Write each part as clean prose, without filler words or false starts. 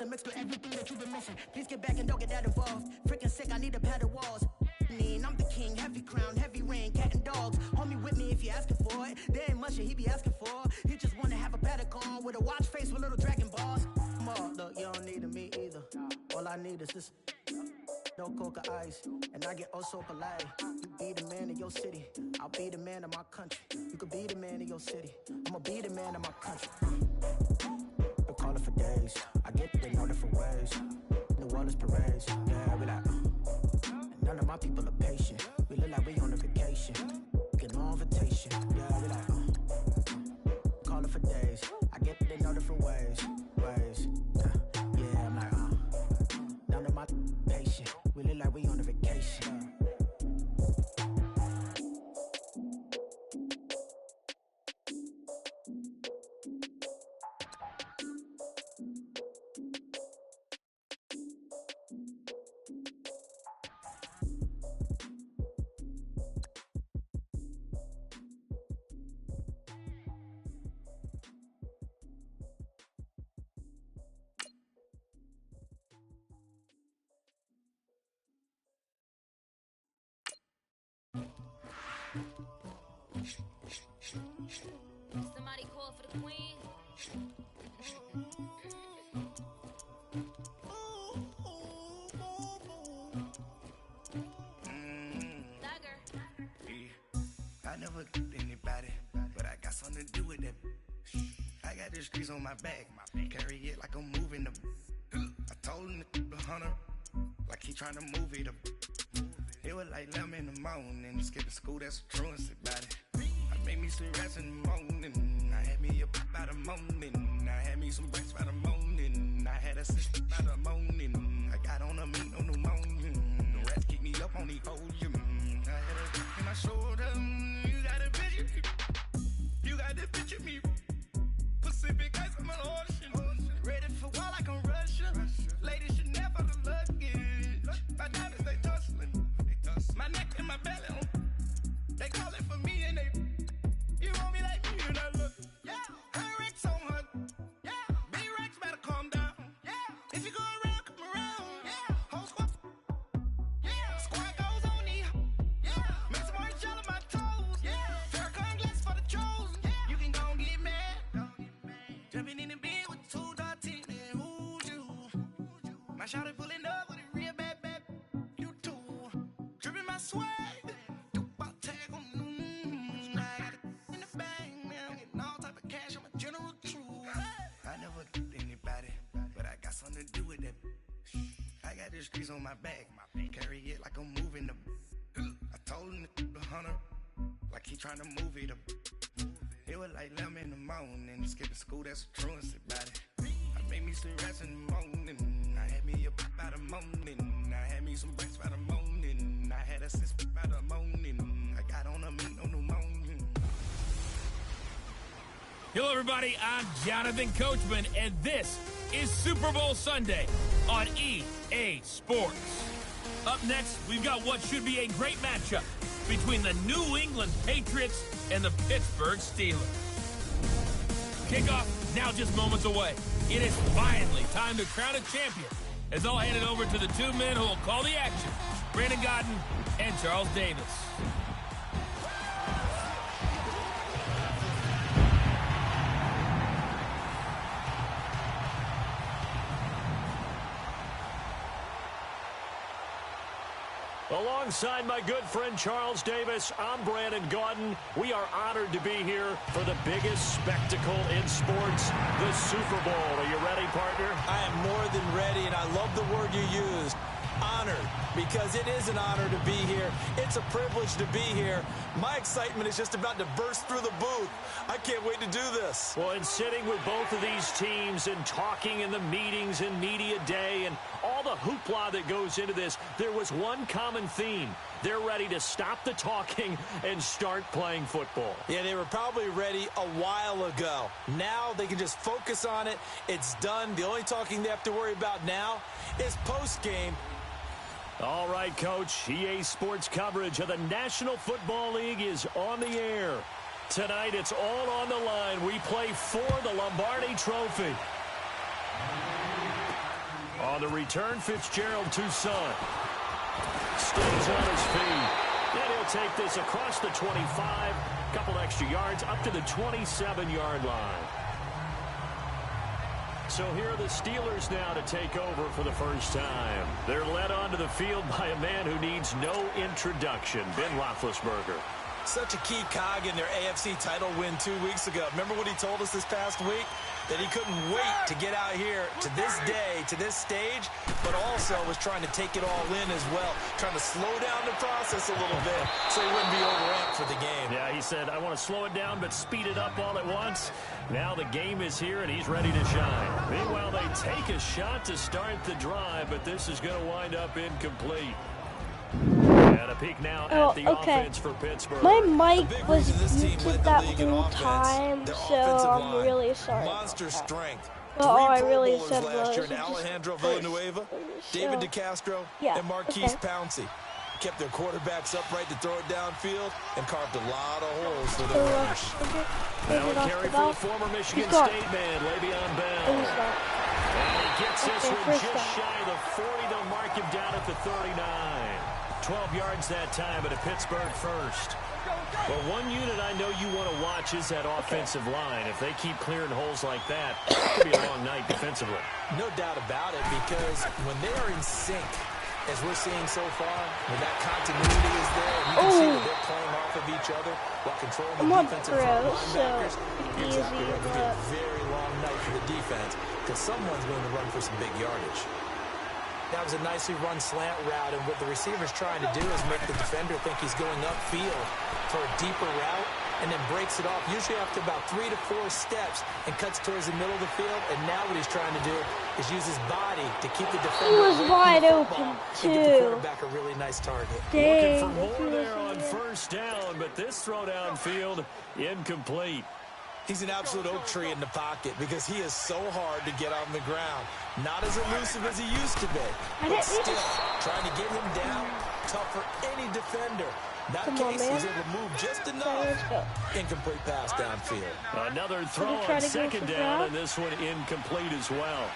and mixed with everything that you've been missing. Please get back and don't get that involved. Freaking sick, I need a pad of walls. I'm the king, heavy crown, heavy rain, cat and dogs. Homie with me if you're asking for it. There ain't much that he be asking for. He just wanna have a paddock on with a watch face with little dragon balls. Look, you don't need me either. All I need is this. No coca ice, and I get oh so polite. You be the man of your city, I'll be the man of my country. You could be the man of your city, I'ma be the man of my country. Been calling for days, I get in all different ways. New Orleans parades, yeah, we like. And none of my people are patient. We look like we on a vacation. Get no invitation, yeah, we like. Calling for days, I get in all different ways. Yeah, I'm like, none of my patient. We look like we on a vacation. Somebody call for the queen. I never get anybody, but I got something to do with that. I got the streets on my back, carry it like I'm moving the. I told him the hunter, like he trying to move it up. It was like 11 in the morning, skipping school, that's a truancy about it. I made me some rest in the morning, I had me up by the morning, I had me some breaks by the morning, I had a sister by the morning, I got on a meat on the morning, the rats keep me up on the ocean, I had a dick in my shoulder, you got a picture, you got the picture me, Pacific ice on my ocean, ready for war like I'm Russian, ladies should never the luggage, my diamonds they tussling. My neck and my belly, they calling for me and they, you want me like me and I look, yeah, her Rex on her, yeah, big Rex better calm down, yeah, if you go around, come around, yeah, whole squad, yeah, squad goes on me, yeah, make some orange gel on my toes, yeah, Farrakhan glass for the chosen, yeah, you can go and get mad, jumping in the bed with 2 dirty, man, who's you, my shawty pulling up with a real bad, you too. Dripping my swag, about tag on I got it in the bag, man. Getting all type of cash, I'm a general truth. I never get anybody, but I got something to do with that. I got the streets on my back, carry it like I'm moving the. I told him the hunter, like he trying to move it up. It was like 11 in the morning, skipping school, that's a truancy about it. I made me some rest in the morning, I had me up by the morning, I had me some breaks by the morning, I had a sis by the morning, I got on a meat on the morning. Hello, everybody. I'm Jonathan Coachman, and this is Super Bowl Sunday on EA Sports. Up next, we've got what should be a great matchup between the New England Patriots and the Pittsburgh Steelers. Kickoff now just moments away. It is finally time to crown a champion, as I'll hand it over to the two men who will call the action, Brandon Godden and Charles Davis. Alongside my good friend Charles Davis, I'm Brandon Godden. We are honored to be here for the biggest spectacle in sports, the Super Bowl. Are you ready, partner? I am more than ready, and I love the word you used, honored, because it is an honor to be here. It's a privilege to be here. My excitement is just about to burst through the booth. I can't wait to do this. Well, and sitting with both of these teams and talking in the meetings and media day and all the hoopla that goes into this, there was one common theme. They're ready to stop the talking and start playing football. Yeah, they were probably ready a while ago. Now they can just focus on it. It's done. The only talking they have to worry about now is post-game. All right, Coach. EA Sports coverage of the National Football League is on the air. Tonight, it's all on the line. We play for the Lombardi Trophy. On the return, Fitzgerald, Toussaint. Stays on his feet. And he'll take this across the 25. Couple extra yards up to the 27-yard line. So here are the Steelers now to take over for the first time. They're led onto the field by a man who needs no introduction, Ben Roethlisberger. Such a key cog in their AFC title win 2 weeks ago. Remember what he told us this past week? That he couldn't wait to get out here to this day, to this stage, but also was trying to take it all in as well, trying to slow down the process a little bit so he wouldn't be overamped for the game. Yeah, he said, I want to slow it down but speed it up all at once. Now the game is here and he's ready to shine. Meanwhile, they take a shot to start the drive, but this is going to wind up incomplete. And a peek now at the offense for Pittsburgh. My mic was muted that whole time, so I'm really sorry. Monster strength. But all I really said was Alejandro Villanueva, David DeCastro, and Marquise Pouncey kept their quarterbacks upright to throw it downfield and carved a lot of holes for their runners. Now a carry for the former Michigan State man, Le'Veon Bell. And he gets this one just shy of the 40. They'll mark him down at the 39. 12 yards that time, but a Pittsburgh first. Well, one unit I know you want to watch is that offensive line. If they keep clearing holes like that, it could be a long night defensively. No doubt about it, because when they are in sync, as we're seeing so far, when that continuity is there, you can see that they're playing off of each other while controlling the defensive front linebackers. Exactly, it could be a very long night for the defense, because someone's going to run for some big yardage. That was a nicely run slant route, and what the receiver's trying to do is make the defender think he's going upfield for a deeper route, and then breaks it off, usually after about 3 to 4 steps, and cuts towards the middle of the field. And now what he's trying to do is use his body to keep the defender. He was wide open, too. Give the quarterback a really nice target. Looking for more there on first down, but this throw downfield, incomplete. He's an absolute oak tree in the pocket because he is so hard to get on the ground. Not as elusive as he used to be, but still trying to get him down, tough for any defender. In that case, he's able to move just enough. Incomplete pass downfield. Another throw on second down, and this one incomplete as well.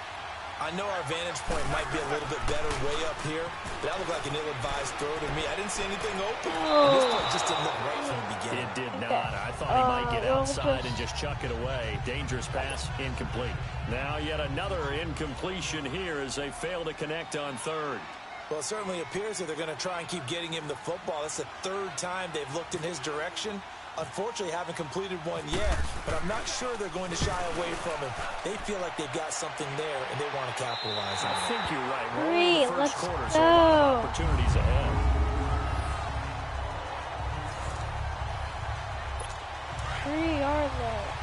I know our vantage point might be a little bit better way up here, but that looked like an ill-advised throw to me. I didn't see anything open. This one just didn't look right from the beginning. It did not. I thought he might get outside and just chuck it away. Dangerous pass, incomplete. Now yet another incompletion here as they fail to connect on third. Well, it certainly appears that they're going to try and keep getting him the football. That's the third time they've looked in his direction. Unfortunately, haven't completed one yet, but I'm not sure they're going to shy away from him. They feel like they've got something there, and they want to capitalize on it. I think you're right. We're in the first quarter, so a lot of opportunities ahead. Three yards there.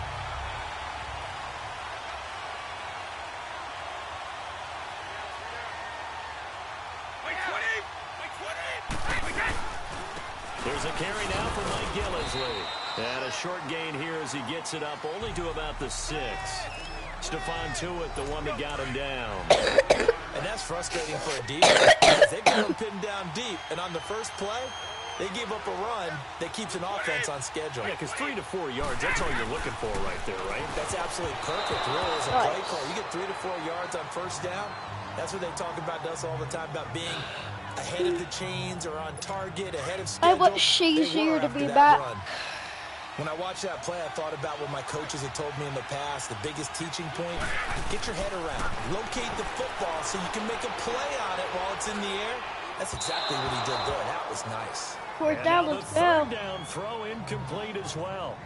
There's a carry now for Mike Gillisley. And a short gain here as he gets it up only to about the 6. Stephon Tuitt, the one that got him down. And that's frustrating for a defense. They've got him pinned down deep, and on the first play, they gave up a run that keeps an offense on schedule. Yeah, because 3 to 4 yards, that's all you're looking for right there, right? That's absolutely perfect, really, as a play call. You get 3 to 4 yards on first down. That's what they talk about to us all the time, about being ahead of the chains or on target, ahead of schedule. I want Shazier to be back. When I watched that play, I thought about what my coaches had told me in the past. The biggest teaching point, get your head around. Locate the football so you can make a play on it while it's in the air. That's exactly what he did there. That was nice. Fourth down, let's go. Third down throw incomplete as well.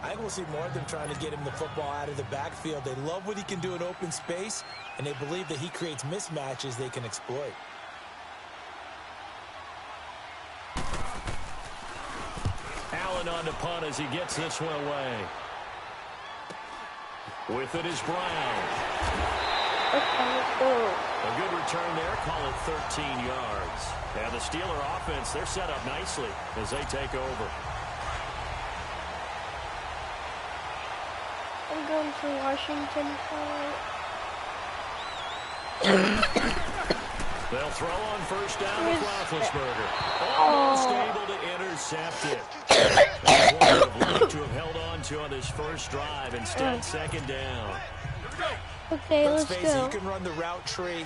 I think we'll see more of them trying to get him the football out of the backfield. They love what he can do in open space, and they believe that he creates mismatches they can exploit. Allen on the punt as he gets this one away. With it is Brown. A good return there, call it 13 yards. And the Steeler offense, they're set up nicely as they take over. I'm going for Washington. They'll throw on first down with Roethlisberger. Almost able to intercept it. That's what they would like to have held on to on this first drive. Instead, second down. Okay, let's face go. it, you can run the route tree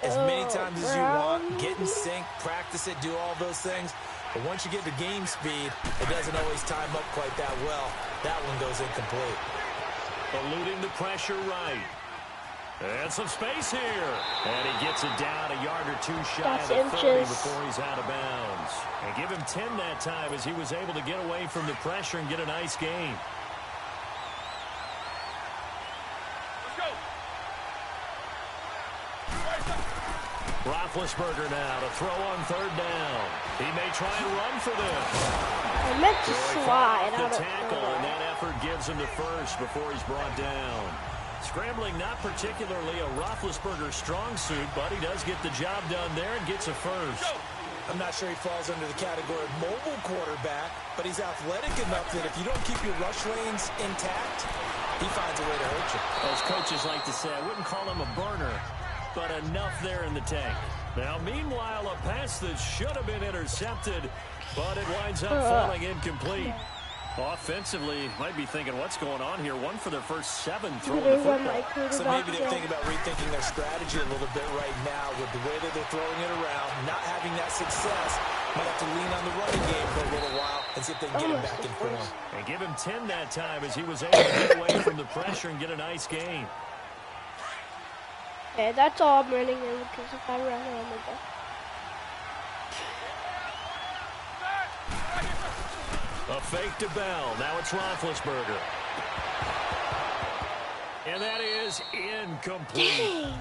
as many times as you want, get in sync, practice it, do all those things. But once you get to game speed, it doesn't always time up quite that well. That one goes incomplete. Eluding the pressure right. And some space here. And he gets it down a yard or two shy of the 30 before he's out of bounds. And give him 10 that time as he was able to get away from the pressure and get a nice gain. Roethlisberger now to throw on third down. He may try and run for this. I meant to slide. The tackle, and that effort gives him the first before he's brought down. Scrambling not particularly a Roethlisberger strong suit, but he does get the job done there and gets a first. I'm not sure he falls under the category of mobile quarterback, but he's athletic enough that if you don't keep your rush lanes intact, he finds a way to hurt you. As coaches like to say, I wouldn't call him a burner, but enough there in the tank. Now, meanwhile, a pass that should have been intercepted, but it winds up falling incomplete. Offensively, might be thinking, what's going on here? One for their first 7 throwing the football. So maybe they're thinking about rethinking their strategy a little bit right now with the way that they're throwing it around, not having that success. Might have to lean on the running game for a little while and see if they can get him back in form. And give him 10 that time as he was able to get away from the pressure and get a nice gain. Okay, that's all I'm running in because if I run on the ball. A fake to Bell. Now it's Roethlisberger. And that is incomplete. Dang.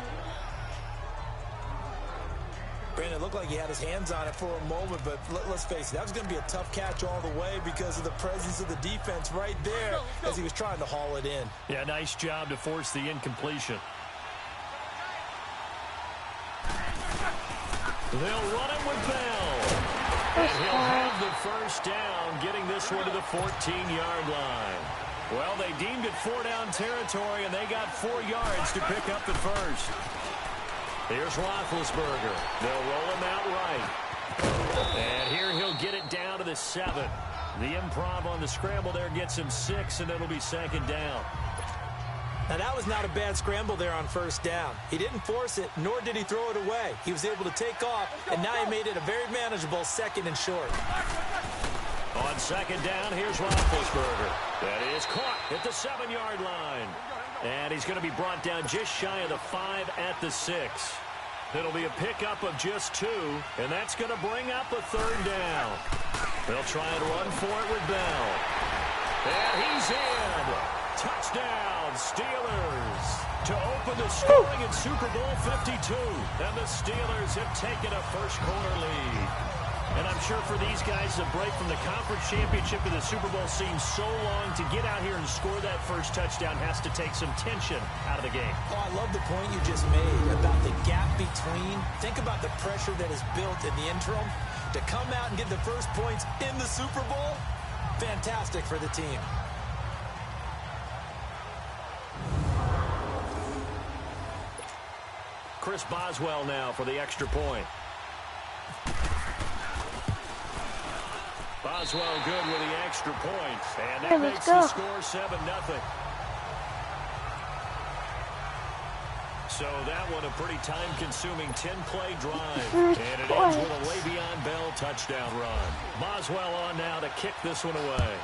Brandon, it looked like he had his hands on it for a moment, but let's face it, that was going to be a tough catch all the way because of the presence of the defense right there as he was trying to haul it in. Yeah, nice job to force the incompletion. They'll run him with Bell. And he'll have the first down, getting this one to the 14-yard line. Well, they deemed it 4-down territory, and they got 4 yards to pick up the first. Here's Roethlisberger. They'll roll him out right. And here he'll get it down to the 7. The improv on the scramble there gets him 6, and it'll be second down. Now, that was not a bad scramble there on first down. He didn't force it, nor did he throw it away. He was able to take off, and now he made it a very manageable 2nd and short. On second down, here's Roethlisberger. That is caught at the 7-yard line. And he's going to be brought down just shy of the 5 at the 6. It'll be a pickup of just 2, and that's going to bring up a 3rd down. They'll try and run for it with Bell. And he's in. Touchdown, Steelers, to open the scoring in Super Bowl 52. And the Steelers have taken a first-quarter lead. And I'm sure for these guys, the break from the conference championship to the Super Bowl seems so long. To get out here and score that first touchdown has to take some tension out of the game. Oh, I love the point you just made about the gap between. Think about the pressure that is built in the interim. To come out and get the first points in the Super Bowl, fantastic for the team. Chris Boswell now for the extra point. Boswell good with the extra point. And that makes the score 7-0. So that one a pretty time-consuming 10-play drive. And it ends with a Le'Veon Bell touchdown run. Boswell on now to kick this one away.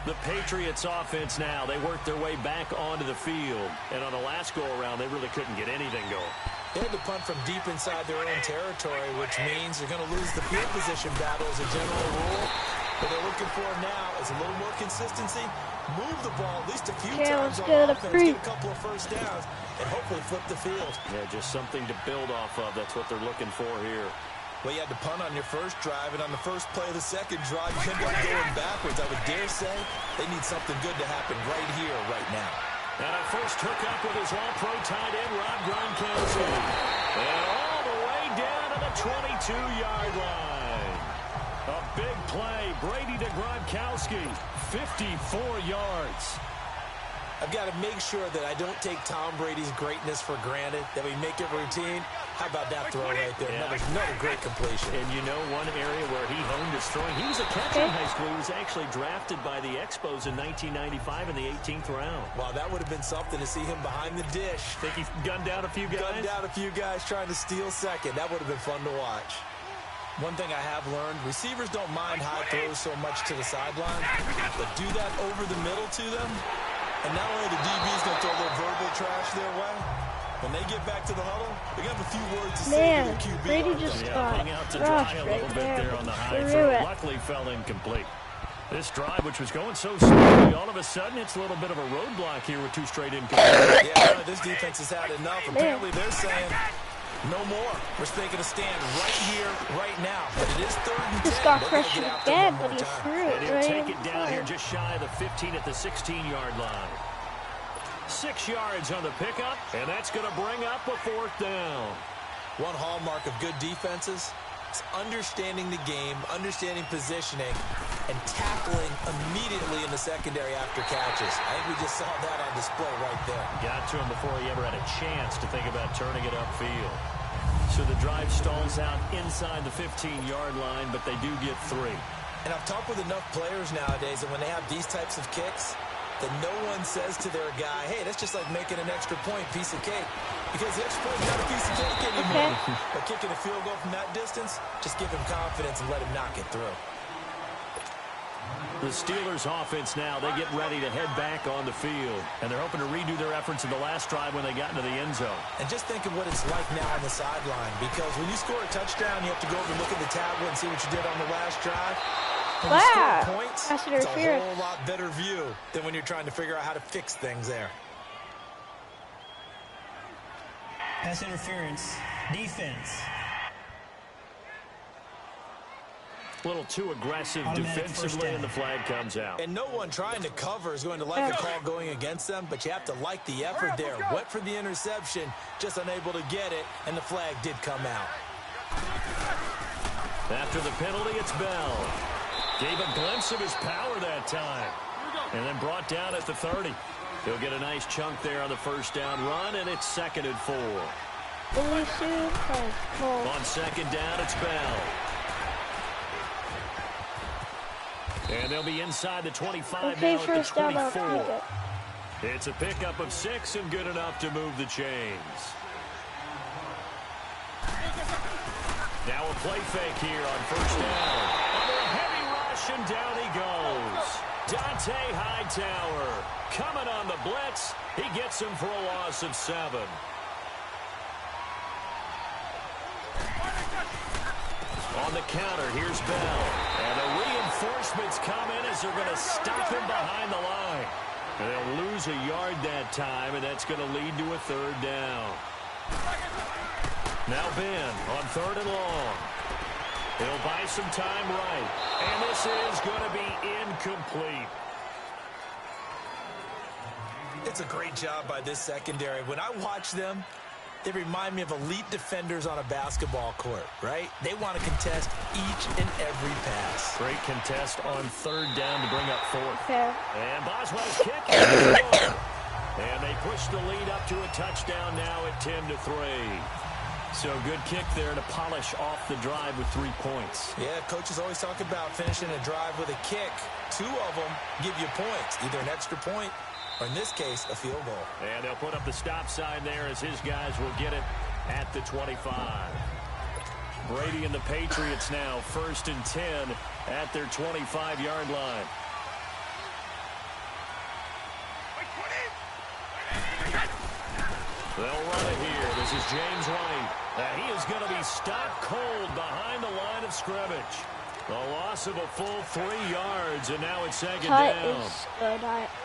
The Patriots offense now, they work their way back onto the field. And on the last go-around, they really couldn't get anything going. They had to punt from deep inside their own territory, which means they're going to lose the field position battle as a general rule. What they're looking for now is a little more consistency, move the ball at least a few times on offense, get a couple of first downs, and hopefully flip the field. Yeah, just something to build off of. That's what they're looking for here. Well, you had to punt on your first drive, and on the first play of the second drive, you end up going backwards. I would dare say they need something good to happen right here, right now. And a first hookup with his all-pro tight end, Rob Gronkowski. And all the way down to the 22-yard line. A big play, Brady to Gronkowski, 54 yards. I've got to make sure that I don't take Tom Brady's greatness for granted, that we make it routine. How about that throw right there? Yeah. Another great completion. And you know one area where he honed his throwing? He was a catcher in high school. He was actually drafted by the Expos in 1995 in the 18th round. Wow, that would have been something to see him behind the dish. Think he gunned down a few guys? Gunned down a few guys trying to steal second. That would have been fun to watch. One thing I have learned, receivers don't mind high throws so much to the sideline, but do that over the middle to them, and not only the DB's going to throw their verbal trash their way, when they get back to the huddle, they're going to have a few words to say to the QB. Brady just hung out to dry a little bit there on the high throw. Luckily fell incomplete. This drive, which was going so smoothly, all of a sudden it's a little bit of a roadblock here with 2 straight incompletes. Yeah, this defense has had enough. Apparently they're saying no more. We're thinking to stand right here, right now. But it is 3rd and 10. Just got crushed again, but he threw it. And he'll take it down here just shy of the 15 at the 16-yard line. 6 yards on the pickup, and that's going to bring up a 4th down. One hallmark of good defenses is understanding the game, understanding positioning, and tackling immediately in the secondary after catches. I think we just saw that on display right there. Got to him before he ever had a chance to think about turning it upfield. So the drive stalls out inside the 15-yard line, but they do get 3. And I've talked with enough players nowadays, and when they have these types of kicks, that no one says to their guy, hey, that's just like making an extra point, piece of cake. Because the extra point's not a piece of cake anymore. But kicking a field goal from that distance, just give him confidence and let him knock it through. The Steelers offense now, they get ready to head back on the field. And they're hoping to redo their efforts in the last drive when they got into the end zone. And just think of what it's like now on the sideline. Because when you score a touchdown, you have to go over and look at the tablet and see what you did on the last drive. When you score points, it's a whole lot better view than when you're trying to figure out how to fix things there. Pass interference, defense. A little too aggressive defensively, and the flag comes out. And no one trying to cover is going to like the call going against them, but you have to like the effort there. Went for the interception, just unable to get it, and the flag did come out. After the penalty, it's Bell. Gave a glimpse of his power that time. And then brought down at the 30. He'll get a nice chunk there on the 1st down run, and it's 2nd and 4. On 2nd down, it's Bell. And they'll be inside the 25 now at the 24. It's a pickup of 6 and good enough to move the chains. Now a play fake here on 1st down. Under a heavy rush, and down he goes. Dante Hightower coming on the blitz. He gets him for a loss of 7. On the counter, here's Bell. And the reinforcements come in as they're going to stop him behind the line. And they'll lose a yard that time, and that's going to lead to a 3rd down. Now Ben on 3rd and long. He'll buy some time right. And this is going to be incomplete. It's a great job by this secondary. When I watch them, they remind me of elite defenders on a basketball court, right? They want to contest each and every pass. Great contest on 3rd down to bring up 4th. Okay. And Boswell's kick is good. And they push the lead up to a touchdown now at 10-3. So good kick there to polish off the drive with 3 points. Yeah, coaches always talk about finishing a drive with a kick. 2 of them give you points, either an extra point or, in this case, a field goal. And they'll put up the stop sign there as his guys will get it at the 25. Brady and the Patriots now 1st and 10 at their 25-yard line. They'll run it here. This is James White. He is going to be stopped cold behind the line of scrimmage. The loss of a full 3 yards, and now it's 2nd down.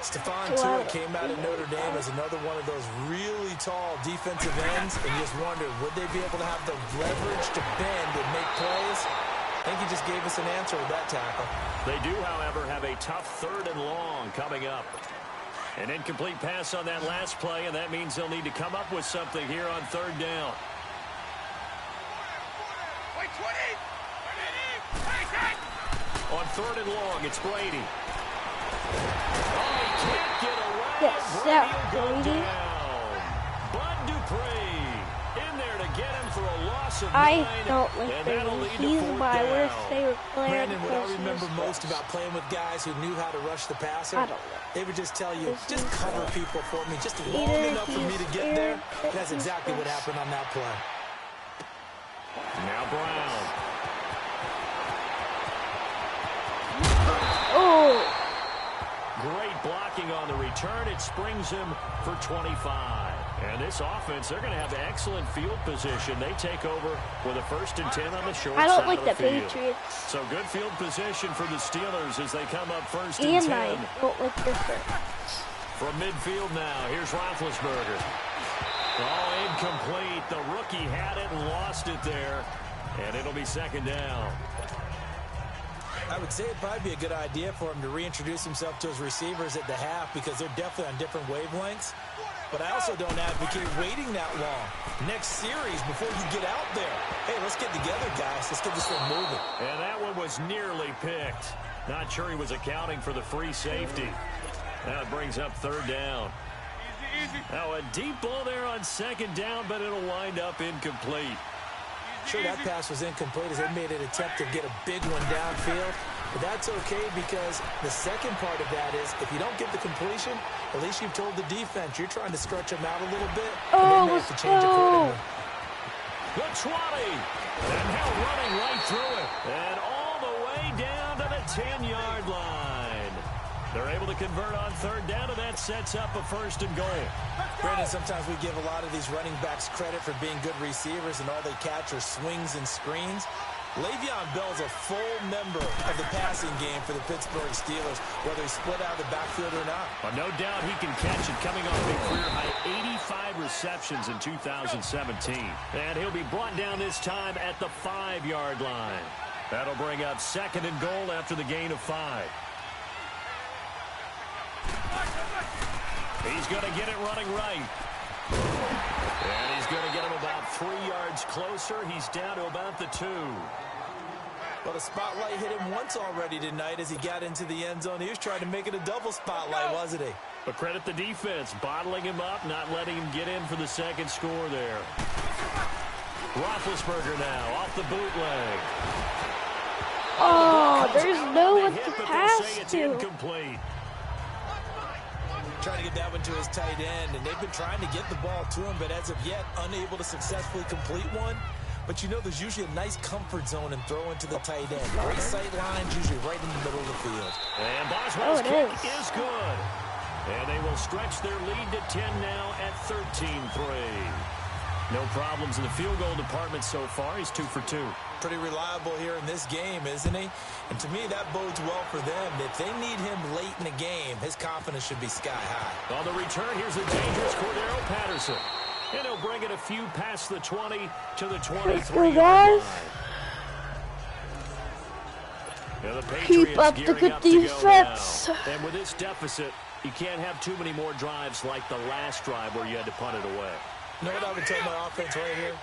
Stephon Tuitt came out of Notre Dame as another one of those really tall defensive ends, and you just wondered, would they be able to have the leverage to bend and make plays? I think he just gave us an answer with that tackle. They do, however, have a tough 3rd and long coming up. An incomplete pass on that last play, and that means they'll need to come up with something here on 3rd down. On 3rd and long, it's Brady. Oh, he can't get away. Yes, Brady will go down. Bud Dupree in there to get him for a loss of 9. I don't like and that'll Brady. lead to He's 4th my down. worst favorite player. Brandon, what I remember most about playing with guys who knew how to rush the passer, I don't know. they would just tell you, just cover people for me, just long Either enough for me to get there. he's That's exactly what happened on that play. Now Brown. Oh! Great blocking on the return. It springs him for 25. And this offense, they're going to have excellent field position. They take over with a 1st and 10 on the short I don't side like of the the field. Patriots. So good field position for the Steelers as they come up 1st and And 10. I don't like the Saints. From midfield now, here's Roethlisberger. Oh, incomplete. The rookie had it and lost it there. And it'll be 2nd down. I would say it'd probably be a good idea for him to reintroduce himself to his receivers at the half because they're definitely on different wavelengths. But I also don't advocate waiting that long. Next series, before you get out there, hey, let's get together, guys. Let's get this thing moving. And that one was nearly picked. Not sure he was accounting for the free safety. Now it brings up 3rd down. Now a deep ball there on 2nd down, but it'll wind up incomplete. Sure, that pass was incomplete as they made an attempt to get a big one downfield. But that's okay because the second part of that is if you don't get the completion, at least you've told the defense you're trying to stretch them out a little bit. And they may have to change accordingly. The 20. And now running right through it. And all the way down to the 10-yard line. They're able to convert on 3rd down, and that sets up a 1st and goal. Brandon, sometimes we give a lot of these running backs credit for being good receivers, and all they catch are swings and screens. Le'Veon Bell's a full member of the passing game for the Pittsburgh Steelers, whether he's split out of the backfield or not. Well, no doubt he can catch it, coming off a career-high 85 receptions in 2017. And he'll be brought down this time at the 5-yard line. That'll bring up 2nd and goal after the gain of 5. He's going to get it running right. And he's going to get him about 3 yards closer. He's down to about the 2. Well, the spotlight hit him once already tonight as he got into the end zone. He was trying to make it a double spotlight, wasn't he? But credit the defense, bottling him up, not letting him get in for the 2nd score there. Roethlisberger now off the bootleg. Oh, there's no one to pass it's to. incomplete. Trying to get that one to his tight end, and they've been trying to get the ball to him, but as of yet, unable to successfully complete one. But you know there's usually a nice comfort zone and throw into the tight end. Great sight lines, usually right in the middle of the field. And Boswell's kick is good. And they will stretch their lead to 10 now at 13-3. No problems in the field goal department so far. He's 2 for 2. Pretty reliable here in this game, isn't he? And to me, that bodes well for them. If they need him late in the game, his confidence should be sky high. On the return, here's a dangerous Cordero Patterson. And he'll bring it a few past the 20 to the 23-yard line. Now the Patriots Keep up the good defense. And with this deficit, you can't have too many more drives like the last drive where you had to punt it away. You know what I would tell my offense right here?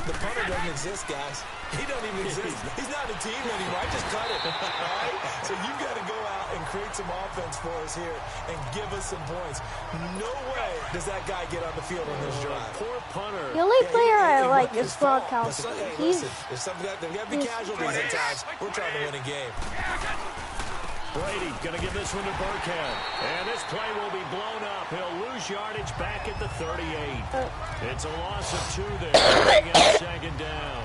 The punter doesn't exist, guys. He doesn't even exist. He's not a team anymore. I just cut it. All right? So you've got to go out and create some offense for us here and give us some points. No way does that guy get on the field on this drive. Poor punter. The only player I like is Gronkowski. Hey, listen, there's got to be casualties at times. We're trying to win a game. Brady going to give this one to Burkhead. And this play will be blown up. He'll lose yardage back at the 38. It's a loss of 2 there. Bringing up 2nd down.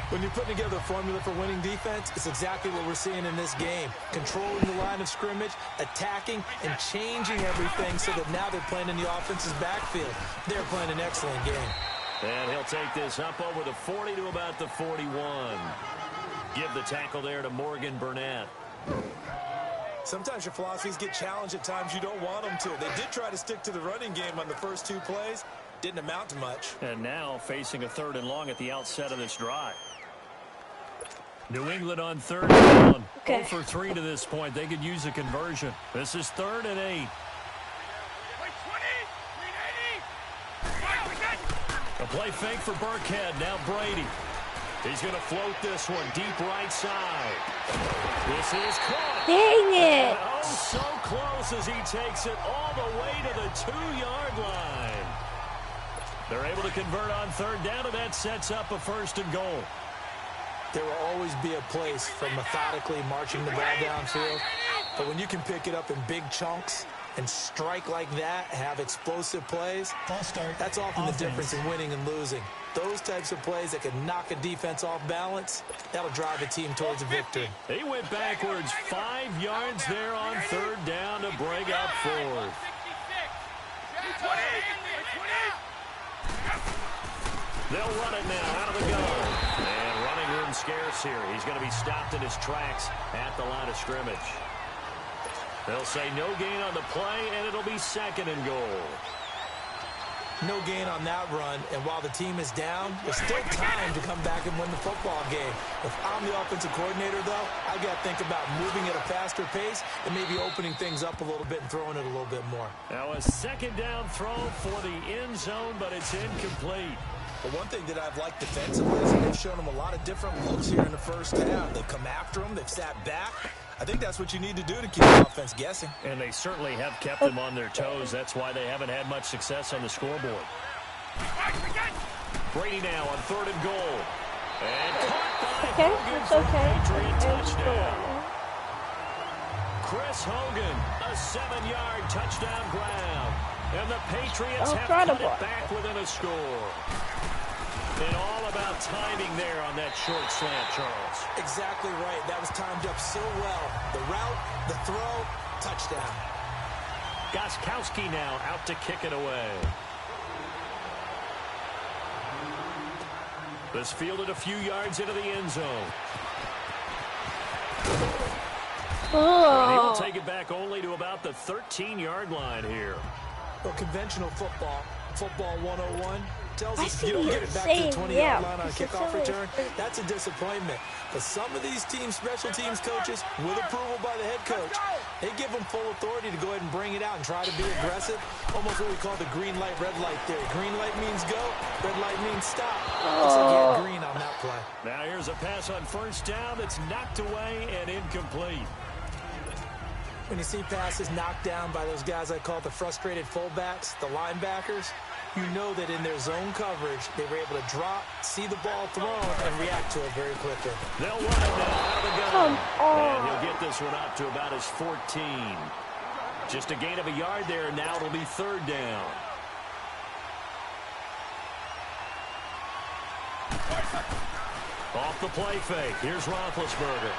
When you're putting together a formula for winning defense, it's exactly what we're seeing in this game. Controlling the line of scrimmage, attacking, and changing everything so that now they're playing in the offense's backfield. They're playing an excellent game. And he'll take this up over the 40 to about the 41. Give the tackle there to Morgan Burnett. Sometimes your philosophies get challenged at times you don't want them to. They did try to stick to the running game on the first 2 plays. Didn't amount to much. And now facing a 3rd and long at the outset of this drive. New England on 3rd down. 0 for 3 to this point. They could use a conversion. This is 3rd and 8. A play fake for Burkhead. Now Brady. He's going to float this one deep right side. This is caught. Dang it. And oh, so close as he takes it all the way to the 2-yard line. They're able to convert on third down, and that sets up a 1st and goal. There will always be a place for methodically marching the ball downfield. But when you can pick it up in big chunks and strike like that, have explosive plays, that's often the difference in winning and losing. Those types of plays that can knock a defense off balance, that'll drive a team towards a victory. He went backwards 5 yards there on third down to bring up 4th. They'll run it now out of the gun. And running room scarce here. He's going to be stopped in his tracks at the line of scrimmage. They'll say no gain on the play, and it'll be 2nd and goal. No gain on that run, and while the team is down, there's still time to come back and win the football game. If I'm the offensive coordinator, though, I got to think about moving at a faster pace and maybe opening things up a little bit and throwing it a little bit more. Now a 2nd down throw for the end zone, but it's incomplete. But one thing that I've liked defensively is they've shown them a lot of different looks here in the first half. They've come after them. They've sat back. I think that's what you need to do to keep the offense guessing. And they certainly have kept them on their toes. That's why they haven't had much success on the scoreboard. Brady now on 3rd and goal. And caught by Hogan for a Patriot touchdown. Chris Hogan, a 7-yard touchdown grab. And the Patriots have cut it back within a score. And all about timing there on that short slant, Charles. Exactly right. That was timed up so well. The route, the throw, touchdown. Gostkowski now out to kick it away. This fielded a few yards into the end zone. And he will take it back only to about the 13-yard line here. Well, conventional football 101, tells us if you don't get it back to the 20-yard line on a kickoff return, that's a disappointment. But some of these special teams coaches, with approval by the head coach, they give them full authority to go ahead and bring it out and try to be aggressive. Almost what we call the green light, red light theory. Green light means go, red light means stop. Looks like he had green on that play. Now here's a pass on 1st down that's knocked away and incomplete. When you see passes knocked down by those guys I call the frustrated fullbacks, the linebackers, you know that in their zone coverage, they were able to drop, see the ball thrown, and react to it very quickly. They'll run it now out of the gun. And he'll get this one up to about his 14. Just a gain of a yard there. Now it'll be 3rd down. Off the play fake. Here's Roethlisberger.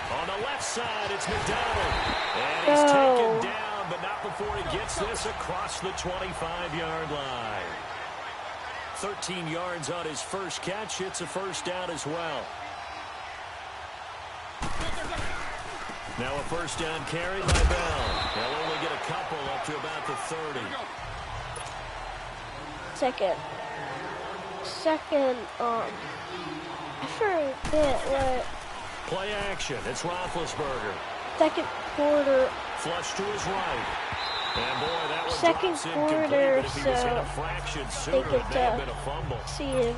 On the left side, it's McDonald. And he's taken down, but not before he gets this across the 25-yard line. 13 yards on his first catch. It's a 1st down as well. Now a 1st down carried by Bell. They'll only get a couple up to about the 30. Second, I forget what. Play action. It's Roethlisberger. 2nd quarter. Flush to his right. And boy, that was 2nd quarter, so they could see it.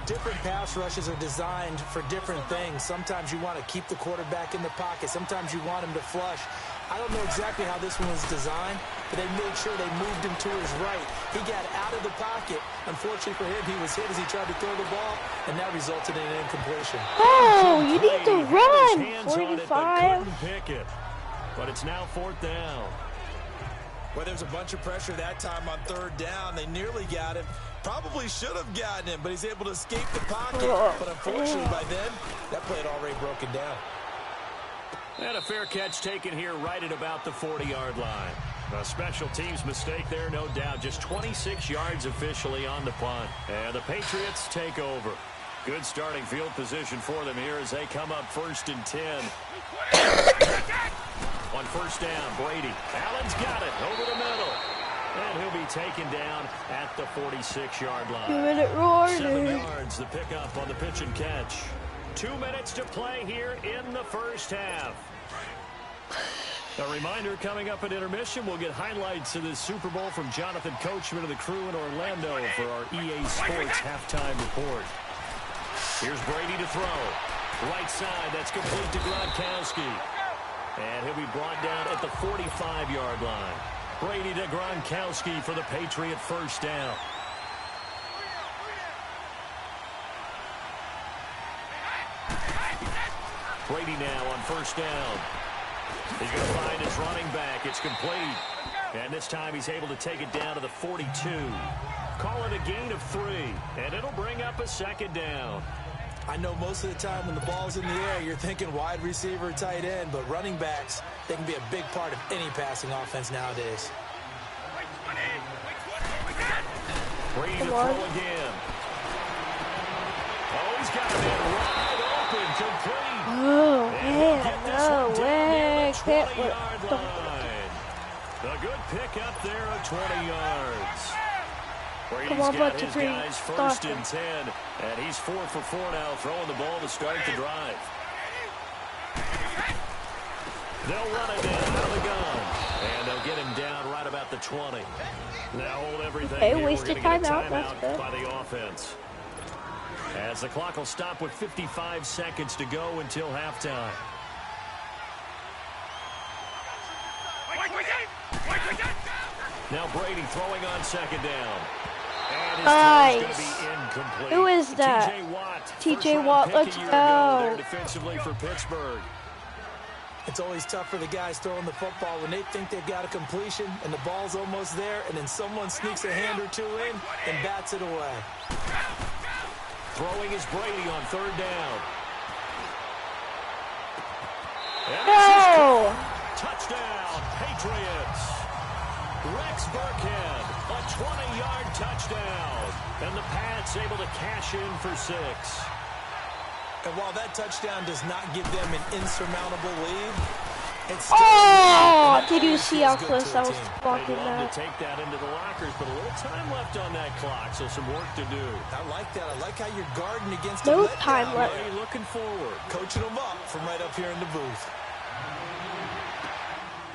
Different pass rushes are designed for different things. Sometimes you want to keep the quarterback in the pocket. Sometimes you want him to flush. I don't know exactly how this one was designed, but they made sure they moved him to his right. He got out of the pocket. Unfortunately for him, he was hit as he tried to throw the ball, and that resulted in an incompletion. Oh, you need to run! 45. Pick it, but it's now 4th down. Well, there's a bunch of pressure that time on 3rd down. They nearly got him. Probably should have gotten him, but he's able to escape the pocket. But unfortunately, by then, that play had already broken down. And a fair catch taken here right at about the 40-yard line. A special teams mistake there, no doubt. Just 26 yards officially on the punt. And the Patriots take over. Good starting field position for them here as they come up 1st and 10. On 1st down, Brady. Allen's got it over the middle. And he'll be taken down at the 46-yard line. 7 yards, the pickup on the pitch and catch. 2 minutes to play here in the first half. A reminder, coming up at intermission, we'll get highlights of this Super Bowl from Jonathan Coachman of the crew in Orlando for our EA Sports halftime report. Here's Brady to throw. Right side, that's complete to Gronkowski. And he'll be brought down at the 45-yard line. Brady to Gronkowski for the Patriot first down. Brady now on first down. He's going to find his running back. It's complete. And this time he's able to take it down to the 42. Call it a gain of 3. And it'll bring up a second down. I know most of the time when the ball's in the air, you're thinking wide receiver, tight end, but running backs, they can be a big part of any passing offense nowadays. Brady to throw again. Oh, he's got it in wide open, complete. Oh, man, no way. 20-yard line. A good pick up there at 20 yards. Brady's got his guys first and 10, and he's 4 for 4 now, throwing the ball to start the drive. They'll run it down out of the gun, and they'll get him down right about the 20. Now hold everything here. We're going to get a timeout by the offense. As the clock will stop with 55 seconds to go until halftime. Now Brady throwing on second down. And his throw is going to be incomplete. Who is that? TJ Watt, let's go. Defensively for Pittsburgh. It's always tough for the guys throwing the football when they think they've got a completion and the ball's almost there, and then someone sneaks a hand or two in and bats it away. Throwing is Brady on third down. No! Touchdown, Patriots. Rex Burkhead, a 20-yard touchdown. And the Pats able to cash in for 6. And while that touchdown does not give them an insurmountable lead, it's still did you see how close I was blocking that? that? To take that into the lockers, but a little time left on that clock, so some work to do. I like that. I like how you're guarding against no time left. Looking forward. Coaching them up from right up here in the booth.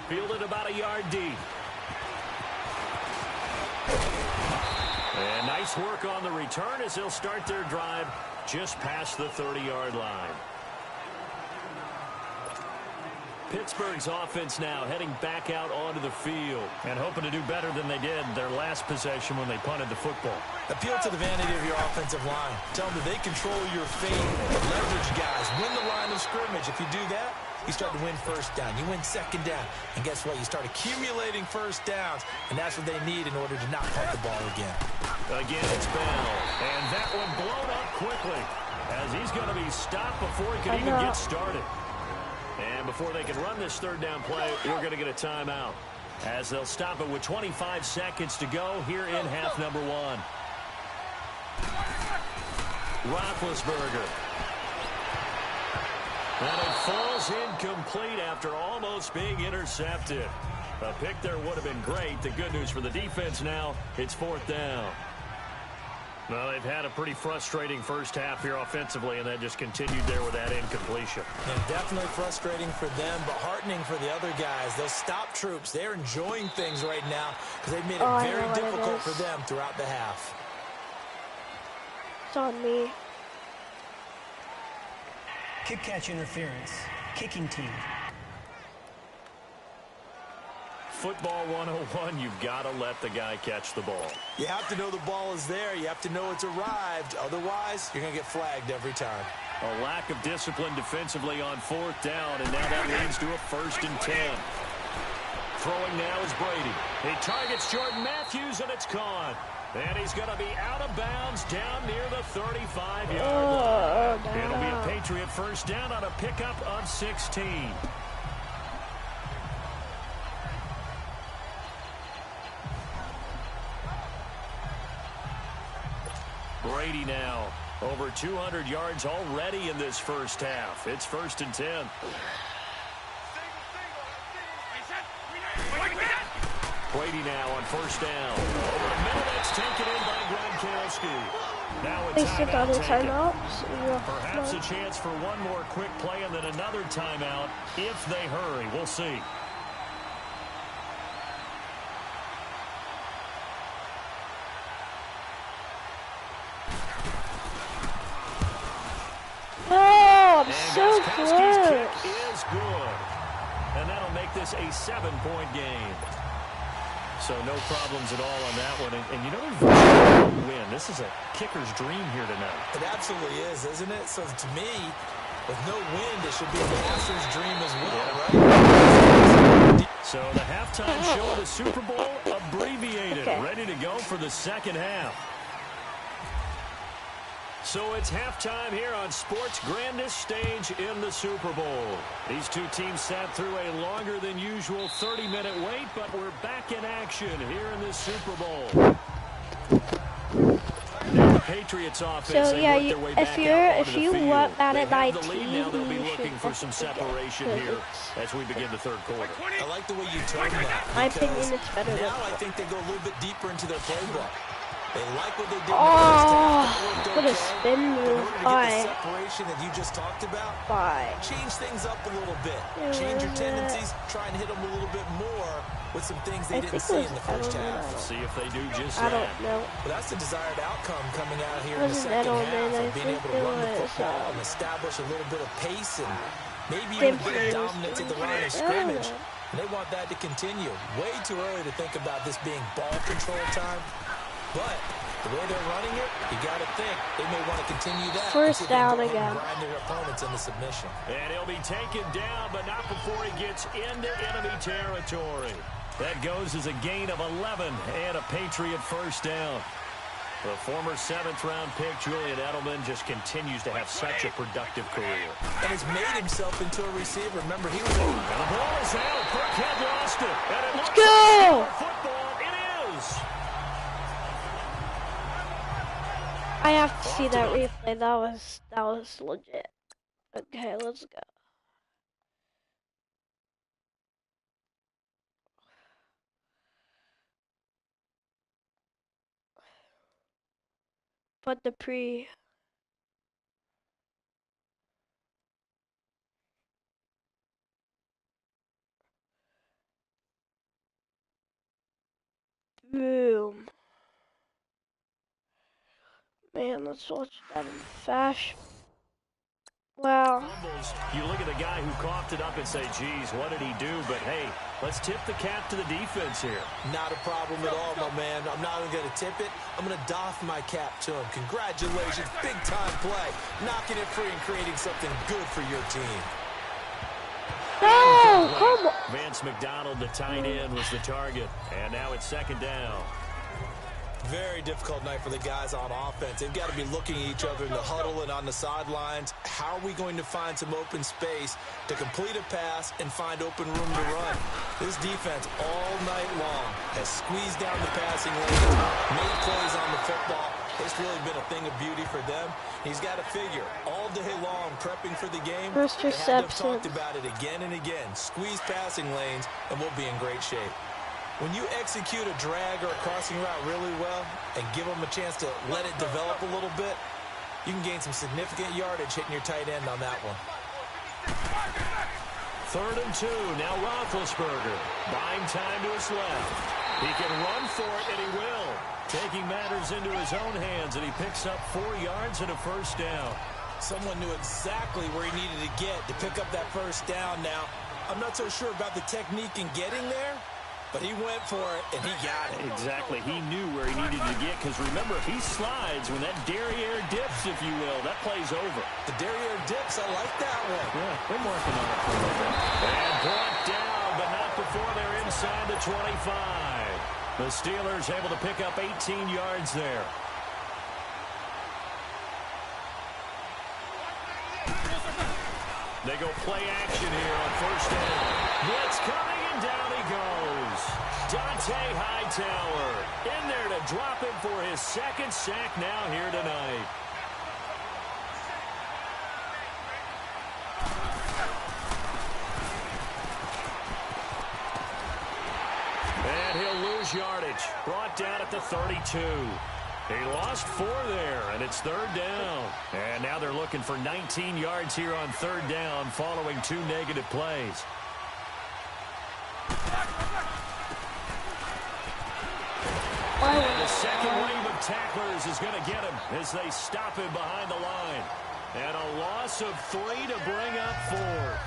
Fielded about a yard deep. And nice work on the return as they'll start their drive just past the 30-yard line. Pittsburgh's offense now heading back out onto the field and hoping to do better than they did their last possession when they punted the football. Appeal to the vanity of your offensive line. Tell them that they control your fate. Leverage guys. Win the line of scrimmage. If you do that, you start to win first down. You win second down. And guess what? You start accumulating first downs. And that's what they need in order to not punt the ball again. Again, it's Bell. And that one blown up quickly as he's going to be stopped before he can even get started. And before they can run this third down play, we're going to get a timeout as they'll stop it with 25 seconds to go here in half number 1. Roethlisberger. And it falls incomplete after almost being intercepted. A pick there would have been great. The good news for the defense now, it's 4th down. Well, they've had a pretty frustrating first half here offensively, and that just continued there with that incompletion. And definitely frustrating for them, but heartening for the other guys. Those stop troops, they're enjoying things right now because they've made it very difficult for them throughout the half. It's on me. Kick catch interference. Kicking team. Football 101, you've got to let the guy catch the ball. You have to know the ball is there. You have to know it's arrived. Otherwise, you're going to get flagged every time. A lack of discipline defensively on 4th down, and now that leads to a 1st and 10. Throwing now is Brady. He targets Jordan Matthews, and it's caught. And he's going to be out of bounds down near the 35-yard line. It'll be a Patriot first down on a pickup of 16. Brady now over 200 yards already in this first half. It's 1st and 10. Brady now on first down. Over the middle, that's taken in by Gronkowski. Now a timeout taken. Perhaps a chance for one more quick play and then another timeout if they hurry. We'll see. Oh, I'm so close. Kick is good. And that'll make this a 7-point game. So no problems at all on that one. And you know, there's a win. This is a kicker's dream here tonight. It absolutely is, isn't it? So to me, with no wind, it should be a passer's dream as well, right? So the halftime show of the Super Bowl abbreviated, ready to go for the second half. So it's halftime here on sports' grandest stage in the Super Bowl. These two teams sat through a longer than usual 30-minute wait, but we're back in action here in the Super Bowl. Now the Patriots offense, so yeah, if you want Madden 19, now they'll be looking for some separation here as we begin the third quarter. I like the way you turned that. My opinion, it's better than now I think they go a little bit deeper into their playbook. They like what they did. What a spin move by. The separation that you just talked about. Change things up a little bit. Change your tendencies. Try and hit them a little bit more with some things they didn't see in the first half. See if they do just that. I don't know. But that's the desired outcome coming out here in the second half of being able to run the football and establish a little bit of pace and maybe even a bit of dominance at the line of scrimmage. And they want that to continue. Way too early to think about this being ball control time. But the way they're running it, you got to think they may want to continue that. First down again. Grind their opponents into submission. And he'll be taken down, but not before he gets into enemy territory. That goes as a gain of 11 and a Patriot first down. The former 7th-round pick, Julian Edelman, just continues to have such a productive career. And has made himself into a receiver. Remember, he was and the ball is out. Burkhead lost it. And it looks like football. It is. I have to see that replay. That was legit. Okay, let's go. But the boom. Man, let's watch that in fashion. Wow. You look at the guy who coughed it up and say, geez, what did he do? But hey, let's tip the cap to the defense here. Not a problem at all, my man. I'm not even going to tip it. I'm going to doff my cap to him. Congratulations. Big-time play. Knocking it free and creating something good for your team. No, come on. Vance McDonald, the tight end, was the target. And now it's second down. Very difficult night for the guys on offense. They've got to be looking at each other in the huddle and on the sidelines. How are we going to find some open space to complete a pass and find open room to run? This defense all night long has squeezed down the passing lane, made plays on the football. It's really been a thing of beauty for them. He's got to figure all day long prepping for the game. First reception. They've talked about it again and again. Squeeze passing lanes and we'll be in great shape. When you execute a drag or a crossing route really well and give them a chance to let it develop a little bit, you can gain some significant yardage hitting your tight end on that one. 3rd and 2. Now Roethlisberger buying time to his left. He can run for it, and he will. Taking matters into his own hands, and he picks up 4 yards and a first down. Someone knew exactly where he needed to get to pick up that first down. Now, I'm not so sure about the technique in getting there, but he went for it, and he got it. Exactly. He knew where he needed to get, because remember, if he slides, when that derriere dips, if you will, that play's over. The derriere dips, I like that one. Yeah, they're working on it for a little bit. And brought down, but not before they're inside the 25. The Steelers able to pick up 18 yards there. They go play action here on first down. Blitz coming, and down he goes. Dante Hightower in there to drop him for his 2nd sack now here tonight. And he'll lose yardage. Brought down at the 32. He lost 4 there, and it's 3rd down. And now they're looking for 19 yards here on 3rd down following 2 negative plays. And the second wave of tacklers is going to get him as they stop him behind the line. And a loss of 3 to bring up 4.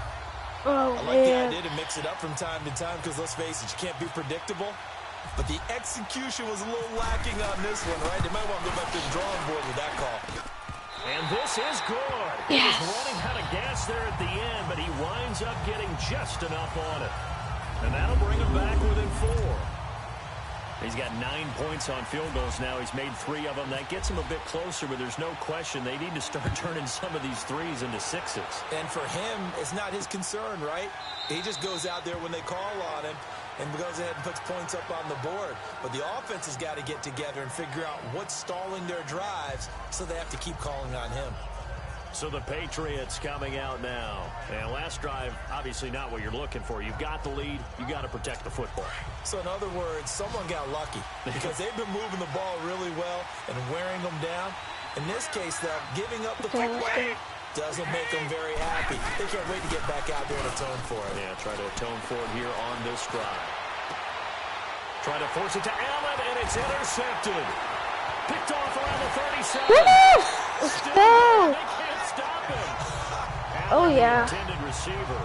Oh, I like the idea to mix it up from time to time because, let's face it, you can't be predictable. but the execution was a little lacking on this one, right? They might want to go back to the drawing board with that call. And this is good. He was running out of gas there at the end, but he winds up getting just enough on it. And that'll bring him back within 4. He's got 9 points on field goals now. He's made 3 of them. That gets him a bit closer, but there's no question they need to start turning some of these threes into 6s. And for him, it's not his concern, right? He just goes out there when they call on him and goes ahead and puts points up on the board. But the offense has got to get together and figure out what's stalling their drives, so they have to keep calling on him. So the Patriots coming out now. And last drive, obviously not what you're looking for. You've got the lead. You've got to protect the football. So in other words, someone got lucky because they've been moving the ball really well and wearing them down. In this case, though, giving up the football doesn't make them very happy. They can't wait to get back out there and atone for it. Yeah, try to atone for it here on this drive. Try to force it to Allen, and it's intercepted. Picked off around the 37. Let's go. They can't stop him. Oh, yeah. Intended receiver.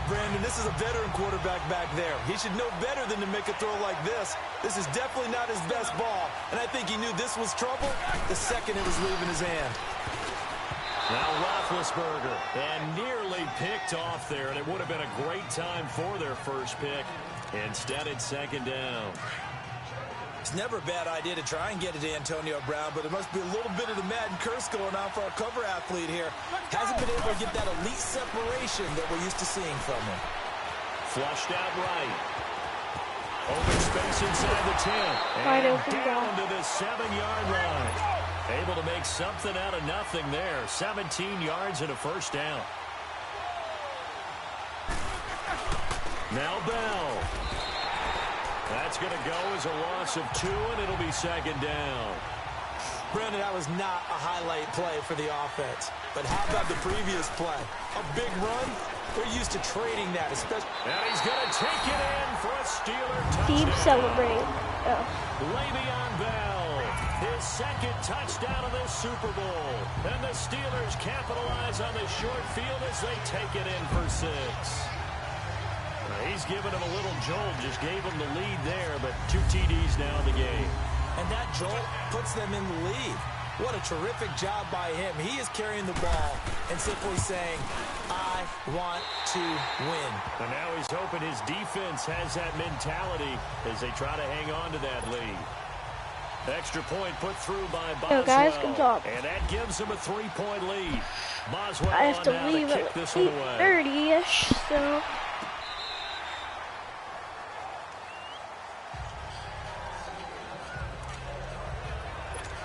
Brandon, this is a veteran quarterback back there. He should know better than to make a throw like this. This is definitely not his best ball, and I think he knew this was trouble the second it was leaving his hand. Now Roethlisberger, and nearly picked off there, and it would have been a great time for their first pick. Instead, it's second down. It's never a bad idea to try and get it to Antonio Brown, but there must be a little bit of the Madden curse going on for our cover athlete here. Hasn't been able to get that elite separation that we're used to seeing from him. Flushed out right. Open space inside the 10. Wide And open down goal. to the 7-yard line. Able to make something out of nothing there. 17 yards and a first down. Now Bell. That's going to go as a loss of 2, and it'll be second down. Brandon, that was not a highlight play for the offense. But how about the previous play? A big run? We're used to trading that, especially. And he's going to take it in for a Steeler touchdown. Deep celebrate. Oh. Le'Veon Bell, his second touchdown of this Super Bowl. And the Steelers capitalize on the short field as they take it in for 6. He's given him a little jolt, just gave him the lead there, but 2 TDs now in the game. And that jolt puts them in the lead. What a terrific job by him. He is carrying the ball and simply saying, I want to win. And now he's hoping his defense has that mentality as they try to hang on to that lead. Extra point put through by Boswell. Yo, guys, good job. And that gives him a 3-point lead. Boswell I have to on now leave to at kick this one away. 8:30-ish, so...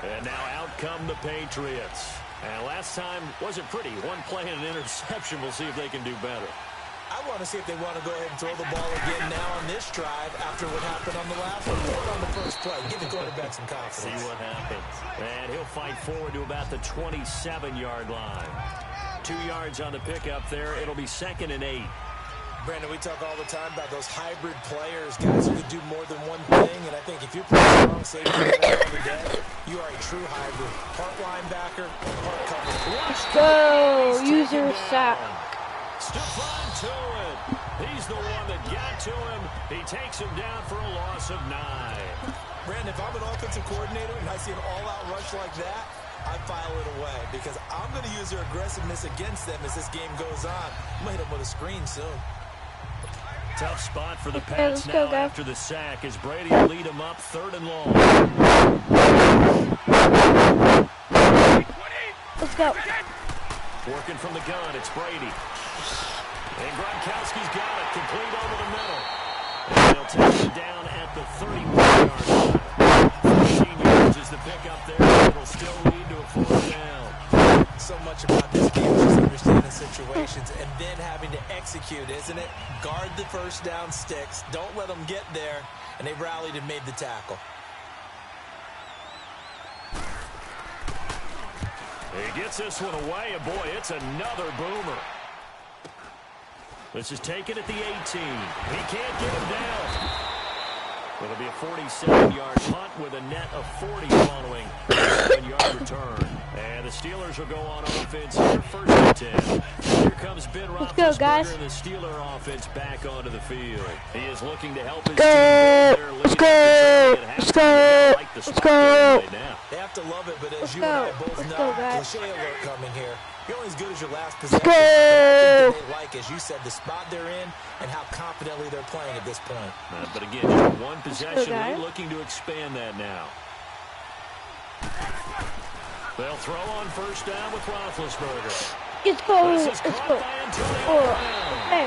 And now out come the Patriots. And last time wasn't pretty. One play and an interception. We'll see if they can do better. I want to see if they want to go ahead and throw the ball again now on this drive after what happened on the last one. Throw it on the first play. Give the quarterback some confidence. See what happens. And he'll fight forward to about the 27-yard line. 2 yards on the pickup there. It'll be second and 8. Brandon, we talk all the time about those hybrid players, guys who can do more than one thing, and I think if you're playing strong safety every day, you are a true hybrid. Part linebacker, part cover. Let's go! User sack. Stephon Tuitt. He's the one that got to him. He takes him down for a loss of 9. Brandon, if I'm an offensive coordinator and I see an all-out rush like that, I file it away because I'm going to use their aggressiveness against them as this game goes on. I'm going to hit them with a screen soon. Tough spot for the Pats now after the sack as Brady will lead them up 3rd and long. Let's go. Working from the gun, it's Brady. And Gronkowski's got it, complete over the middle. And they'll take it down at the 31-yard line. 13 yards is the pickup there. It'll still lead to a 4th down. So much about this game is just understanding situations and then having to execute, isn't it? Guard the first down sticks. Don't let them get there. And they rallied and made the tackle. He gets this one away, and boy, it's another boomer. This is taken at the 18. He can't get him down. It'll be a 47-yard punt with a net of 40 following a 7-yard return. And the Steelers will go on offense here, first and 10. Here comes Ben Roethlisberger and the Steeler offense back onto the field. He is looking to help his team build their lead. Let's go! Let's go! They have to love it, but as you and I both know, cliche alert coming here. You're only as good as your last possession. They like, as you said, the spot they're in and how confidently they're playing at this point. But again, just one possession lead, looking to expand that now. They'll throw on first down with Roethlisberger. Let's go. Let's go. Oh, okay.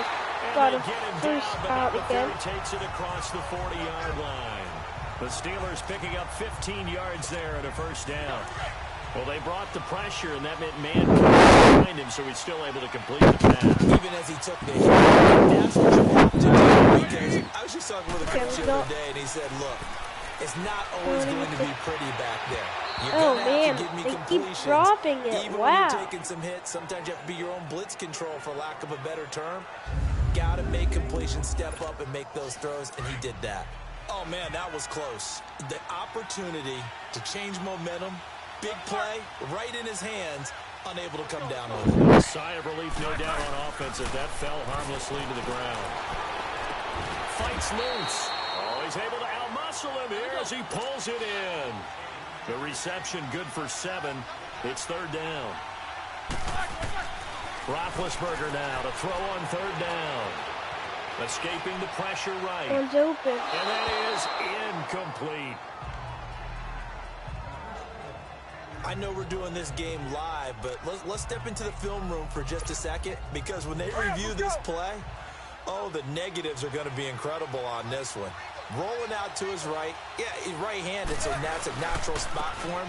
Got him first out again. He takes it across the 40-yard line. The Steelers picking up 15 yards there at a first down. Well, they brought the pressure, and that meant man behind him, so he's still able to complete the pass. Even as he took the hit, that's what you have to do. Because I was just talking with a coach the other day, and he said, look, it's not always going to be pretty back there. You're going to have to give me completions. Keep dropping it. Even when you're taking some hits, sometimes you have to be your own blitz control, for lack of a better term. Got to make completions, step up, and make those throws, and he did that. Oh, man, that was close. The opportunity to change momentum, big play, right in his hands, unable to come down with it. A sigh of relief, no doubt, on offense as that fell harmlessly to the ground. Fights loose. Oh, he's able to outmuscle him here as he pulls it in. The reception good for 7. It's third down. Roethlisberger now to throw on third down. Escaping the pressure right. One's open. And that is incomplete. I know we're doing this game live, but let's step into the film room for just a second, because when they review this play, oh, the negatives are going to be incredible on this one. Rolling out to his right. Yeah, he's right-handed, so that's a natural spot for him.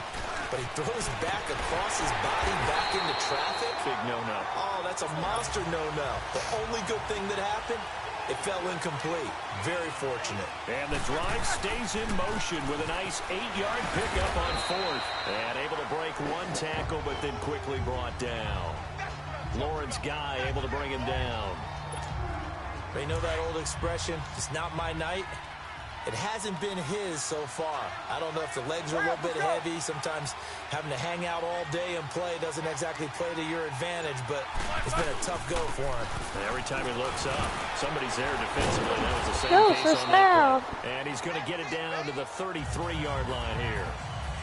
But he throws back across his body back into traffic. Big no-no. Oh, that's a monster no-no. The only good thing that happened, it fell incomplete. Very fortunate. And the drive stays in motion with a nice 8-yard pickup on fourth. And able to break one tackle, but then quickly brought down. Lawrence Guy able to bring him down. They know that old expression, it's not my night. It hasn't been his so far. I don't know if the legs are a little bit heavy. Sometimes having to hang out all day and play doesn't exactly play to your advantage, but it's been a tough go for him. And every time he looks up, somebody's there defensively. That was the same case on that play. And he's going to get it down to the 33-yard line here.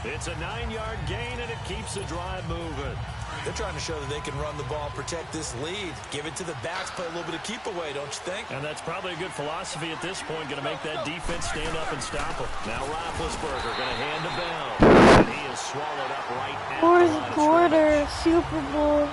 It's a 9-yard gain, and it keeps the drive moving. They're trying to show that they can run the ball, protect this lead, give it to the backs, play a little bit of keep away, don't you think? And that's probably a good philosophy at this point, going to make that defense stand up and stop him. Now Roethlisberger going to hand the bell, and he is swallowed up right at the line. Fourth quarter, Super Bowl.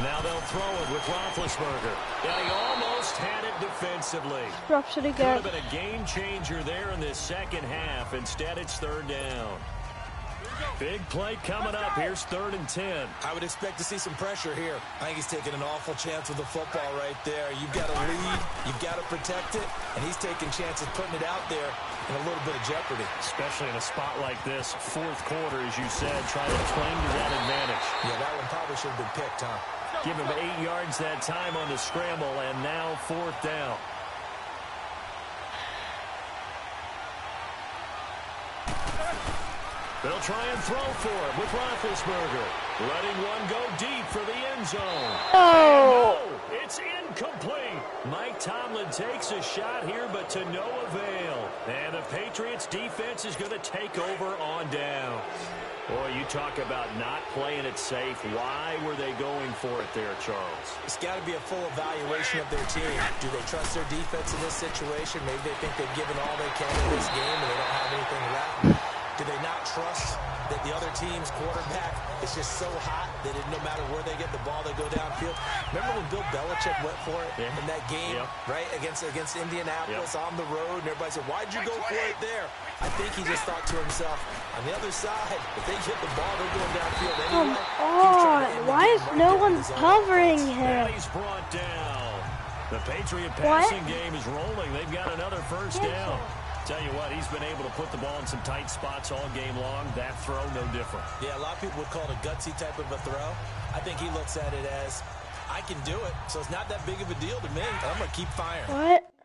Now they'll throw it with Roethlisberger. And he almost had it defensively. Drops it again. Could have been a game changer there in this second half. Instead, it's third down. Big play coming up. Here's 3rd and 10. I would expect to see some pressure here. I think he's taking an awful chance with the football right there. You've got to lead. You've got to protect it. And he's taking chances putting it out there in a little bit of jeopardy. Especially in a spot like this, fourth quarter, as you said, trying to cling to that advantage. Yeah, that one probably should have been picked, huh? Give him 8 yards that time on the scramble, and now 4th down. They'll try and throw for it with Roethlisberger. Letting one go deep for the end zone. Oh! No, it's incomplete. Mike Tomlin takes a shot here, but to no avail. And the Patriots defense is going to take over on down. Boy, you talk about not playing it safe. Why were they going for it there, Charles? It's got to be a full evaluation of their team. Do they trust their defense in this situation? Maybe they think they've given all they can in this game and they don't have anything left. Do they not trust that the other team's quarterback is just so hot that no matter where they get the ball, they go downfield? Remember when Bill Belichick went for it in that game, right, against Indianapolis on the road, and everybody said, why'd you go for it there? I think he just thought to himself, on the other side, if they hit the ball, they're going downfield anyway. Come on, why is no one covering him? He's brought down. The Patriot passing game is rolling. They've got another first down. Tell you what, he's been able to put the ball in some tight spots all game long. That throw, no different. Yeah, a lot of people would call it a gutsy type of a throw. I think he looks at it as, I can do it, so it's not that big of a deal to me. I'm going to keep firing. What?